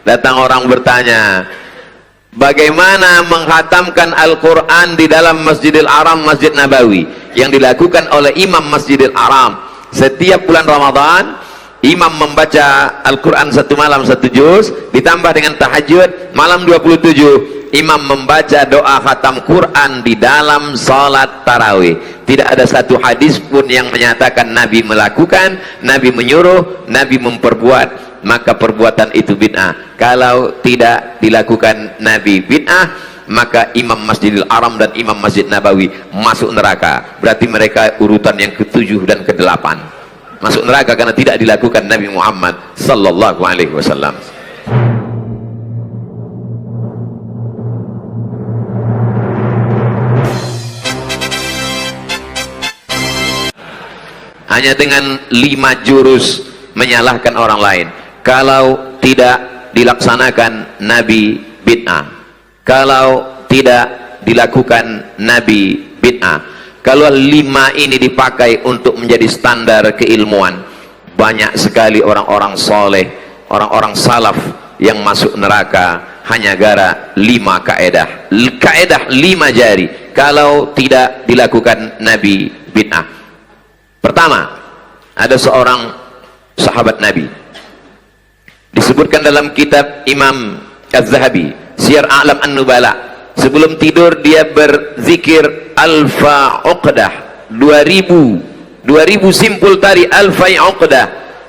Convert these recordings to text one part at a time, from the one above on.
Datang orang bertanya, bagaimana menghatamkan Al-Quran di dalam Masjidil Haram, Masjid Nabawi, yang dilakukan oleh imam Masjidil Haram. Setiap bulan Ramadan imam membaca Al-Quran satu malam satu juz, ditambah dengan tahajud malam 27, imam membaca doa khatam Quran di dalam salat tarawih. Tidak ada satu hadis pun yang menyatakan Nabi melakukan, Nabi menyuruh, Nabi memperbuat, maka perbuatan itu bid'ah. Kalau tidak dilakukan Nabi bid'ah, maka imam Masjidil Haram dan imam Masjid Nabawi masuk neraka. Berarti mereka urutan yang ke-7 dan ke-8 masuk neraka karena tidak dilakukan Nabi Muhammad sallallahu alaihi wasallam. Hanya dengan 5 jurus menyalahkan orang lain. Kalau tidak dilaksanakan Nabi bid'ah, kalau tidak dilakukan Nabi bid'ah. Kalau 5 ini dipakai untuk menjadi standar keilmuan, banyak sekali orang-orang soleh, orang-orang salaf yang masuk neraka hanya gara 5 kaedah. Kaedah 5 jari kalau tidak dilakukan Nabi bid'ah. Pertama, ada seorang sahabat Nabi, disebutkan dalam kitab Imam Az-Zahabi, Syiar A'lam An-Nubala. Sebelum tidur dia berzikir alfa uqdah, 2000 simpul tali alfa uqdah.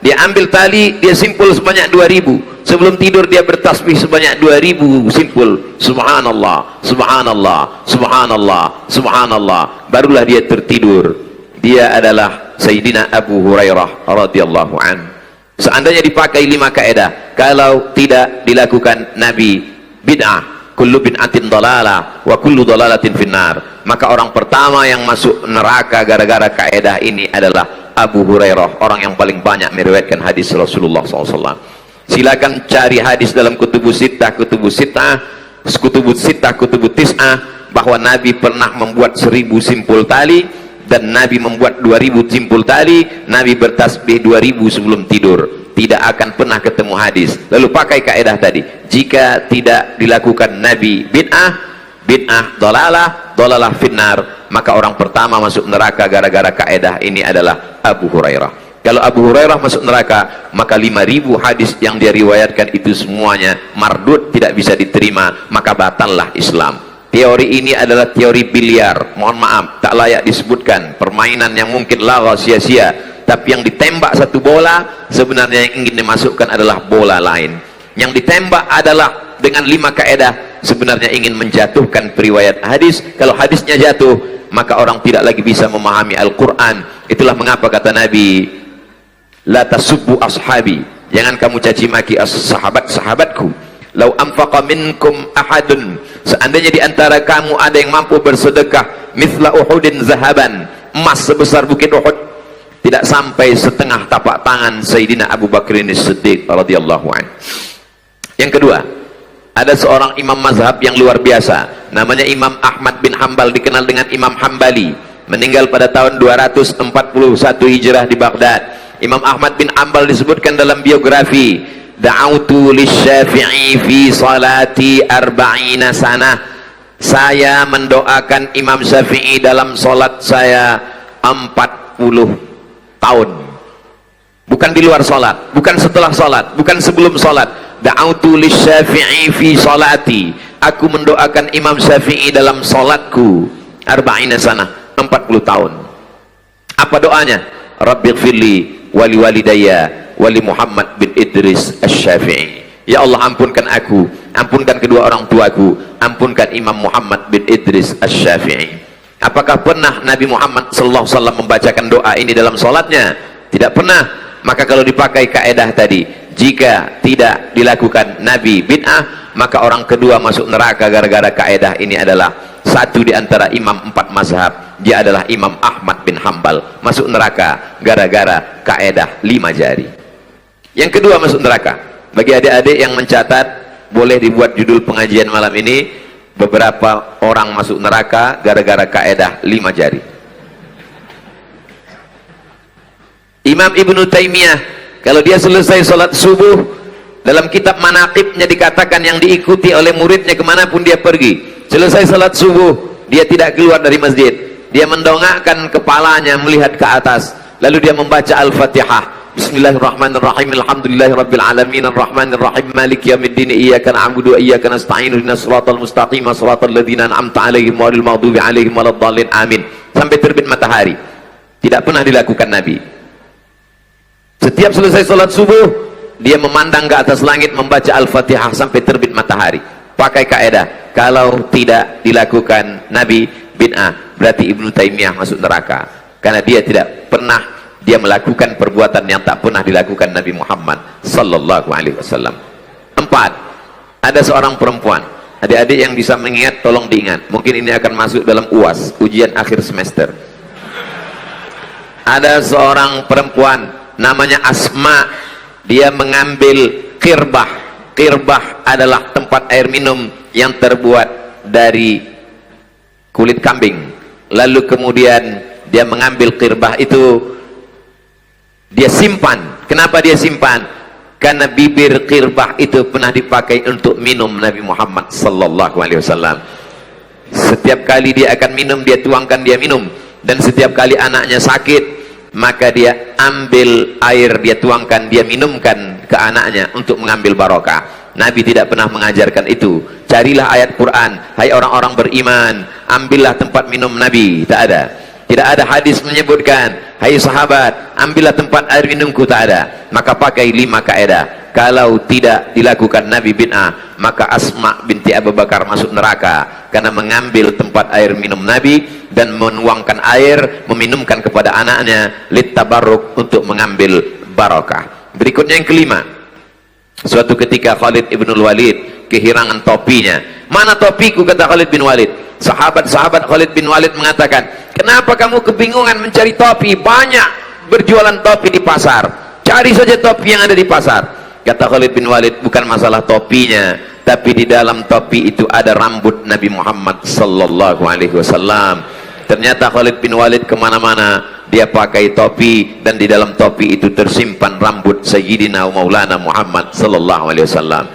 Dia ambil tali, dia simpul sebanyak 2000. Sebelum tidur dia bertasbih sebanyak 2000 simpul. Subhanallah, subhanallah, subhanallah, subhanallah. Barulah dia tertidur. Dia adalah Sayyidina Abu Hurairah radhiyallahu an. Seandainya dipakai 5 kaedah, kalau tidak dilakukan Nabi bid'ah, kullu bid'atin dalalah wa kullu dalalatin finnar, maka orang pertama yang masuk neraka gara-gara kaedah ini adalah Abu Hurairah, orang yang paling banyak meriwayatkan hadis Rasulullah SAW. Silakan cari hadis dalam kutubus sittah, kutubus tis'ah, bahwa Nabi pernah membuat 1000 simpul tali, dan Nabi membuat 2000 simpul tali. Nabi bertasbih 2000 sebelum tidur. Tidak akan pernah ketemu hadis. Lalu pakai kaedah tadi, jika tidak dilakukan Nabi bid'ah, bid'ah dalalah, dalalah finnar, maka orang pertama masuk neraka gara-gara kaedah ini adalah Abu Hurairah. Kalau Abu Hurairah masuk neraka, maka 5000 hadis yang dia riwayatkan itu semuanya mardud, tidak bisa diterima, maka batallah Islam. Teori ini adalah teori biliar, mohon maaf, tak layak disebutkan, permainan yang mungkin lawa sia-sia. Tapi yang ditembak satu bola, sebenarnya yang ingin dimasukkan adalah bola lain. Yang ditembak adalah dengan 5 kaedah, sebenarnya ingin menjatuhkan periwayat hadis. Kalau hadisnya jatuh, maka orang tidak lagi bisa memahami Al-Quran. Itulah mengapa kata Nabi, la tasubbu ashabi, jangan kamu caci maki sahabat-sahabatku. Lau anfaqa minkum ahadun, seandainya di antara kamu ada yang mampu bersedekah mithla Uhudin zahaban, emas sebesar bukit Uhud, tidak sampai setengah tapak tangan Sayyidina Abu Bakrin As-Siddiq radhiyallahu anhu. Yang kedua, ada seorang imam mazhab yang luar biasa, namanya Imam Ahmad bin Hanbal, dikenal dengan Imam Hambali, meninggal pada tahun 241 Hijrah di Baghdad. Imam Ahmad bin Hanbal disebutkan dalam biografi, da'autu lisyafi'i fi salati arba'ina sanah, saya mendoakan Imam Syafi'i dalam salat saya 40 tahun. Bukan di luar salat, bukan setelah salat, bukan sebelum salat. Da'autu lisyafi'i fi salati, aku mendoakan Imam Syafi'i dalam salatku arba'ina sanah, 40 tahun. Apa doanya? Rabbighfirli wali walidayya wali Muhammad bin Idris Asy-Syafi'i. Ya Allah, ampunkan aku, ampunkan kedua orang tuaku, ampunkan Imam Muhammad bin Idris Asy-Syafi'i. Apakah pernah Nabi Muhammad SAW membacakan doa ini dalam sholatnya? Tidak pernah. Maka kalau dipakai kaedah tadi, jika tidak dilakukan Nabi bid'ah, maka orang kedua masuk neraka gara-gara kaedah ini adalah satu di antara imam 4 mazhab. Dia adalah Imam Ahmad bin Hanbal, masuk neraka gara-gara kaedah 5 jari. Yang kedua masuk neraka, bagi adik-adik yang mencatat, boleh dibuat judul pengajian malam ini, beberapa orang masuk neraka gara-gara kaedah 5 jari. Imam Ibnu Taimiyah, kalau dia selesai sholat subuh, Dalam kitab manaqibnya dikatakan yang diikuti oleh muridnya kemanapun dia pergi, selesai salat subuh dia tidak keluar dari masjid, dia mendongakkan kepalanya melihat ke atas, lalu dia membaca Al-Fatihah. Bismillahirrahmanirrahim. Alhamdulillahirabbil alamin arrahmanir rahim maliki yaumiddin iyyaka na'budu wa iyyaka nasta'in ihdinas siratal mustaqim siratal ladzina an'amta 'alaihim ghairil maghdubi 'alaihim waladdallin amin, sampai terbit matahari. Tidak pernah dilakukan Nabi. Setiap selesai salat subuh dia memandang ke atas langit membaca Al-Fatihah sampai terbit matahari. Pakai kaidah, kalau tidak dilakukan Nabi bid'ah, berarti Ibnu Taimiyah masuk neraka, karena dia tidak pernah dia melakukan perbuatan yang tak pernah dilakukan Nabi Muhammad sallallahu alaihi wasallam. 4. Ada seorang perempuan. Adik-adik yang bisa mengingat tolong diingat. Mungkin ini akan masuk dalam UAS, ujian akhir semester. Ada seorang perempuan namanya Asma. Dia mengambil qirbah. Qirbah adalah tempat air minum yang terbuat dari kulit kambing. Lalu kemudian dia mengambil qirbah itu, dia simpan. Kenapa dia simpan? Karena bibir qirbah itu pernah dipakai untuk minum Nabi Muhammad sallallahu alaihi wasallam. Setiap kali dia akan minum, dia tuangkan, dia minum. Dan setiap kali anaknya sakit, maka dia ambil air, dia tuangkan, dia minumkan ke anaknya untuk mengambil barokah. Nabi tidak pernah mengajarkan itu. Carilah ayat Quran, hai orang-orang beriman, ambillah tempat minum Nabi. Tak ada. Tidak ada hadis menyebutkan, hai sahabat, ambillah tempat air minumku. Tak ada. Maka pakai 5 kaedah. Kalau tidak dilakukan Nabi bid'ah, maka Asma binti Abu Bakar masuk neraka karena mengambil tempat air minum Nabi dan menuangkan air, meminumkan kepada anaknya littabarruk, untuk mengambil barokah. Berikutnya yang kelima. Suatu ketika Khalid ibn Walid kehilangan topinya. Mana topiku, kata Khalid bin Walid. Sahabat-sahabat Khalid bin Walid mengatakan, kenapa kamu kebingungan mencari topi? Banyak berjualan topi di pasar, cari saja topi yang ada di pasar. Kata Khalid bin Walid, bukan masalah topinya, tapi di dalam topi itu ada rambut Nabi Muhammad sallallahu alaihi wasallam. Ternyata Khalid bin Walid kemana-mana dia pakai topi, dan di dalam topi itu tersimpan rambut Sayyidina Maulana Muhammad sallallahu alaihi wasallam.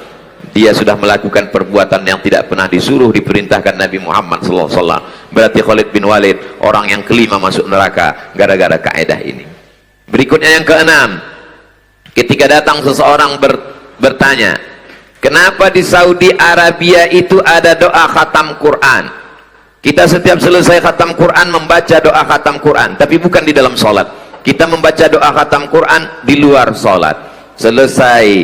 Dia sudah melakukan perbuatan yang tidak pernah disuruh, diperintahkan Nabi Muhammad sallallahu alaihi wasallam. Berarti Khalid bin Walid orang yang kelima masuk neraka gara-gara kaidah ini. Berikutnya yang keenam. Ketika datang seseorang bertanya, kenapa di Saudi Arabia itu ada doa khatam Quran? Kita setiap selesai khatam Quran membaca doa khatam Quran, tapi bukan di dalam sholat. Kita membaca doa khatam Quran di luar sholat. Selesai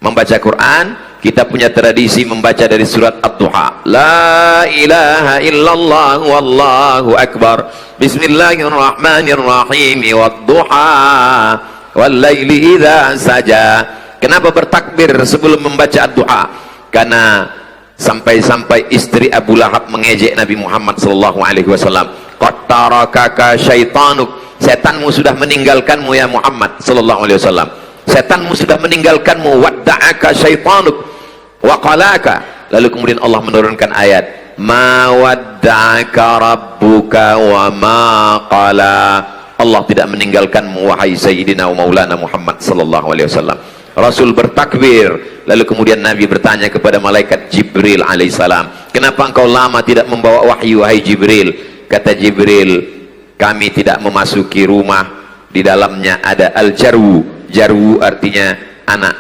membaca Quran, kita punya tradisi membaca dari surat Ad-Duha. La ilaha illallah wallahu akbar. Bismillahirrahmanirrahim. Wad-duha wal-laili idza saja. Kenapa bertakbir sebelum membaca Ad-Duha? Karena sampai-sampai istri Abu Lahab mengejek Nabi Muhammad sallallahu alaihi wasallam. Qattarakaka syaitanuk. Setanmu sudah meninggalkanmu ya Muhammad sallallahu alaihi wasallam. Setanmu sudah meninggalkanmu. Wadda'aka syaitanuk wa qalaka. Lalu kemudian Allah menurunkan ayat, ma wadda'aka rabbuka wa ma qala. Allah tidak meninggalkanmu wahai Sayyidina wa Maulana Muhammad sallallahu alaihi wasallam. Rasul bertakbir, lalu kemudian Nabi bertanya kepada malaikat Jibril alaihissalam, kenapa engkau lama tidak membawa wahyu wahai Jibril? Kata Jibril, kami tidak memasuki rumah di dalamnya ada al-jarwu. Jarwu artinya anak,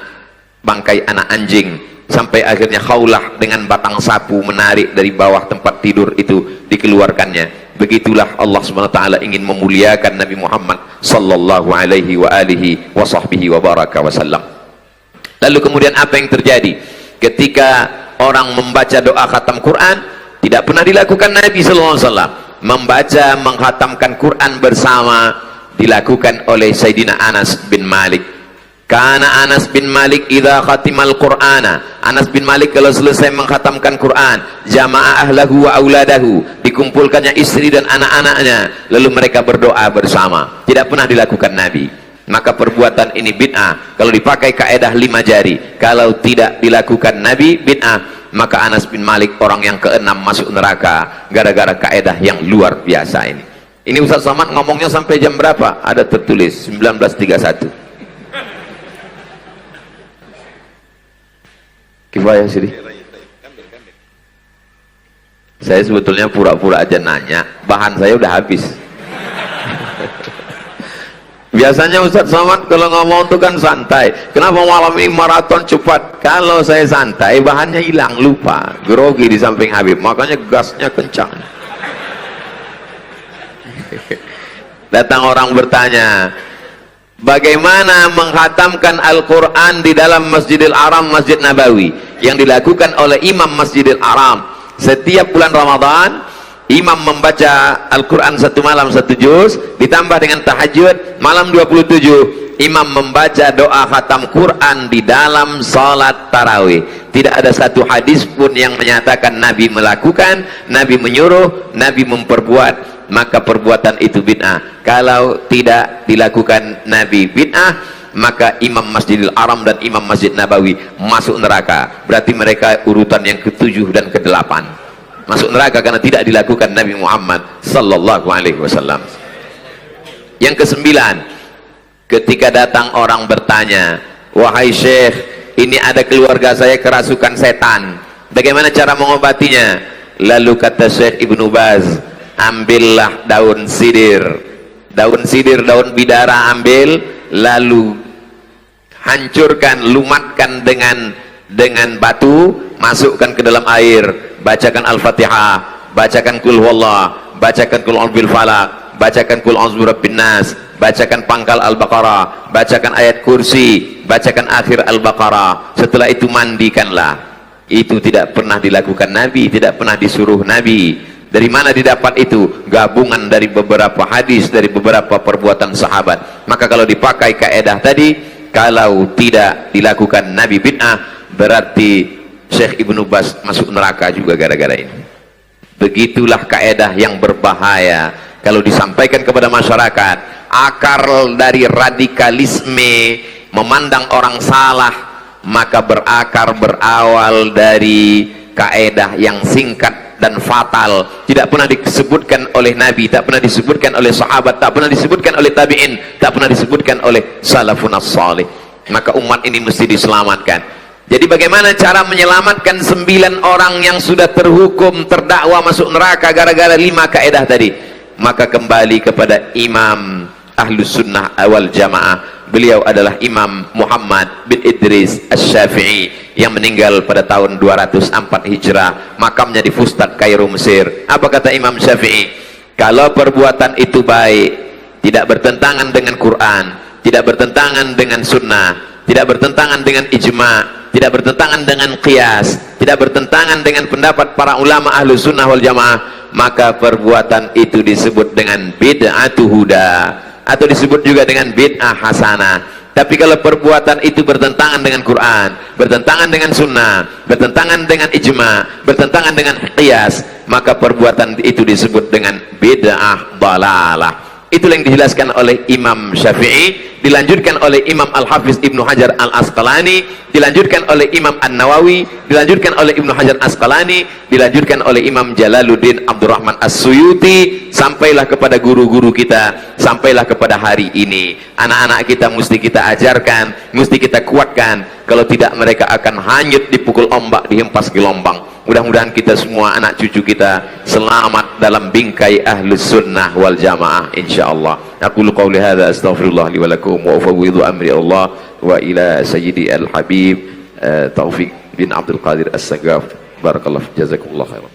bangkai anak anjing. Sampai akhirnya Khawlah dengan batang sapu menarik dari bawah tempat tidur itu, dikeluarkannya. Begitulah Allah SWT ingin memuliakan Nabi Muhammad sallallahu alaihi wa alihi wa sahbihi wa baraka wasallam. Lalu kemudian apa yang terjadi ketika orang membaca doa khatam Quran? Tidak pernah dilakukan Nabi sallallahu alaihi wasallam. Membaca, menghatamkan Quran bersama dilakukan oleh Sayyidina Anas bin Malik. Karena Anas bin Malik idza khatimal Qur'ana, Anas bin Malik kalau selesai mengkhatamkan Quran, jama'a ahlahu wa auladahu, dikumpulkannya istri dan anak-anaknya, lalu mereka berdoa bersama. Tidak pernah dilakukan Nabi. Maka perbuatan ini bid'ah kalau dipakai kaedah 5 jari. Kalau tidak dilakukan Nabi bid'ah, maka Anas bin Malik orang yang keenam masuk neraka gara-gara kaedah yang luar biasa ini. Ini Ustaz Somad ngomongnya sampai jam berapa? Ada tertulis 19.31. Coba ya sini. Saya sebetulnya pura-pura aja nanya, bahan saya udah habis. Biasanya Ustadz Somad kalau ngomong itu kan santai. Kenapa malam ini maraton cepat? Kalau saya santai, bahannya hilang, lupa. Grogi di samping Habib, makanya gasnya kencang. Datang orang bertanya, bagaimana menghatamkan Al-Quran di dalam Masjidil Haram, Masjid Nabawi, yang dilakukan oleh Imam Masjidil Haram. Setiap bulan Ramadan, imam membaca Al-Quran satu malam satu juz, ditambah dengan tahajud malam 27. Imam membaca doa khatam Quran di dalam salat tarawih. Tidak ada satu hadis pun yang menyatakan Nabi melakukan, Nabi menyuruh, Nabi memperbuat, maka perbuatan itu bid'ah. Kalau tidak dilakukan Nabi bid'ah, maka Imam Masjidil Haram dan Imam Masjid Nabawi masuk neraka. Berarti mereka urutan yang ke-7 dan ke-8 masuk neraka karena tidak dilakukan Nabi Muhammad sallallahu alaihi wasallam. Yang ke-9, ketika datang orang bertanya, wahai Syekh, ini ada keluarga saya kerasukan setan, bagaimana cara mengobatinya? Lalu kata Syekh Ibnu Baz, ambillah daun sidir, daun bidara ambil, lalu hancurkan, lumatkan dengan batu, masukkan ke dalam air, bacakan Al-Fatihah, bacakan Qul Huwallah, bacakan Qul A'udzu bil Falaq, bacakan Qul A'udzu birabbin nas, bacakan pangkal Al-Baqarah, bacakan ayat kursi, bacakan akhir Al-Baqarah. Setelah itu mandikanlah. Itu tidak pernah dilakukan Nabi, tidak pernah disuruh Nabi. Dari mana didapat itu? Gabungan dari beberapa hadis, dari beberapa perbuatan sahabat. Maka kalau dipakai kaedah tadi, kalau tidak dilakukan Nabi bid'ah, berarti Syekh Ibnu Baz masuk neraka juga gara-gara ini. Begitulah kaedah yang berbahaya kalau disampaikan kepada masyarakat. Akar dari radikalisme, memandang orang salah, maka berawal dari kaedah yang singkat dan fatal, tidak pernah disebutkan oleh Nabi, tak pernah disebutkan oleh sahabat, tak pernah disebutkan oleh tabi'in, tak pernah disebutkan oleh salafun as-salih. Maka umat ini mesti diselamatkan. Jadi bagaimana cara menyelamatkan 9 orang yang sudah terhukum, terdakwa masuk neraka gara-gara 5 kaedah tadi? Maka kembali kepada Imam Ahlus Sunnah Wal Jamaah. Beliau adalah Imam Muhammad bin Idris Asy-Syafi'i yang meninggal pada tahun 204 Hijrah. Makamnya di Fustat, Kairo, Mesir. Apa kata Imam Syafi'i? Kalau perbuatan itu baik, tidak bertentangan dengan Quran, tidak bertentangan dengan sunnah, tidak bertentangan dengan ijma', tidak bertentangan dengan qiyas, tidak bertentangan dengan pendapat para ulama Ahlus Sunnah Wal Jamaah, maka perbuatan itu disebut dengan bid'atu huda, atau disebut juga dengan bid'ah hasanah. Tapi kalau perbuatan itu bertentangan dengan Quran, bertentangan dengan sunnah, bertentangan dengan ijma', bertentangan dengan qiyas, maka perbuatan itu disebut dengan bid'ah dalalah. Itulah yang dijelaskan oleh Imam Syafi'i, dilanjutkan oleh Imam Al-Hafiz Ibnu Hajar Al-Asqalani, dilanjutkan oleh Imam An-Nawawi, dilanjutkan oleh Ibnu Hajar Asqalani, dilanjutkan oleh Imam Jalaluddin Abdurrahman As-Suyuti, sampailah kepada guru-guru kita, sampailah kepada hari ini. Anak-anak kita mesti kita ajarkan, mesti kita kuatkan. Kalau tidak, mereka akan hanyut dipukul ombak, dihempas gelombang. Mudah-mudahan kita semua, anak cucu kita, selamat dalam bingkai Ahlus Sunnah Wal Jamaah, insyaallah. Aqulu qawli hadza astaghfirullah li wa lakum wa ufawwidhu amri Allah wa ila sayyidi al-habib Taufik bin Abdul Qadir As-Sagaf. Barakallahu, jazakumullah khairan.